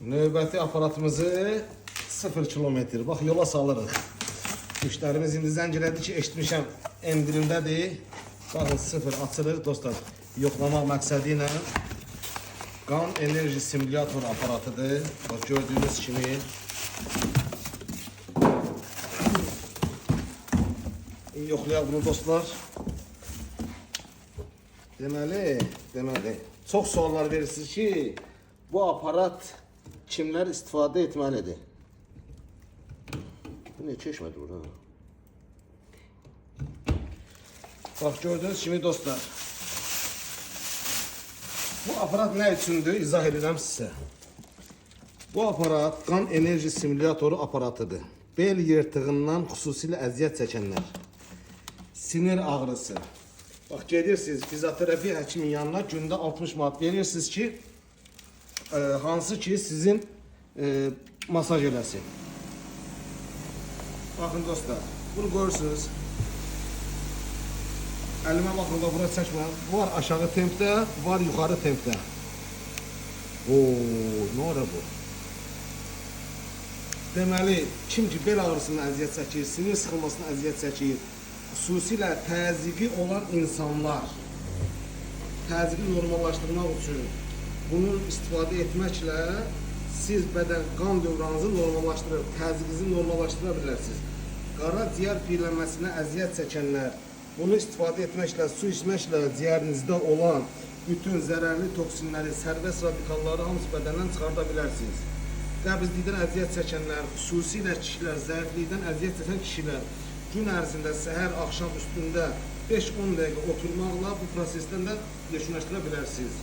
Növbəti aparatımızı 0 kilometr. Bax, yola salırıq. Müştərimiz indi zəng elədi ki, eşitmişəm endirimdədir. Baxın, 0 açırıq dostlar. Yoxlamaq məqsədi ilə qan enerji simulyator aparatıdır. Bax, gördüyünüz kimi. Yoxlayaq bunu dostlar. Deməli, çox suallar verirsiniz ki, bu aparat kimlər istifadə etməlidir? Bu ne çeşmədir burada? Bax, gördüğünüz kimi dostlar. Bu aparat nə üçündür? İzah edirəm sizə. Bu aparat qan enerji simülyatoru aparatıdır. Bel yırtığından xüsusilə əziyyət çəkənlər, sinir ağrısı. Bax, gedirsiniz fizioterapi həkimin yanına, gündə 60 manat verirsiniz ki, hansı ki sizin masaj eləsin. Baxın dostlar, bunu görürsünüz. Əlimə baxın da bura çəkmə. Bu var aşağı tempdə, var yuxarı tempdə. Ne ara bu? Deməli, kim ki bel ağrısından əziyyət çəkir, sinir sıxılmasından əziyyət çəkir, xüsusilə təzyiqi olan insanlar, təzyiqi normallaşdırmaq üçün bunun istifadə etməklə siz bədən qan dövranınızı normallaşdırır, təzyiqinizi normallaşdıra bilərsiniz. Qara ciyər piyələnməsinə əziyyət çəkənlər, bunu istifadə etməklə, su içməklə ciyərinizdə olan bütün zərərli toksinləri, sərbəst radikalları hamısı bədəndən çıxarda bilərsiniz. Qəbizlikdən əziyyət çəkənlər, xüsusilə kişilər, zəiflikdən əziyyət çəkən kişilər gün ərzində səhər, axşam üstündə 5-10 dəqiqə oturmaqla bu prosesdən də yekunlaşdıra bilərsiniz.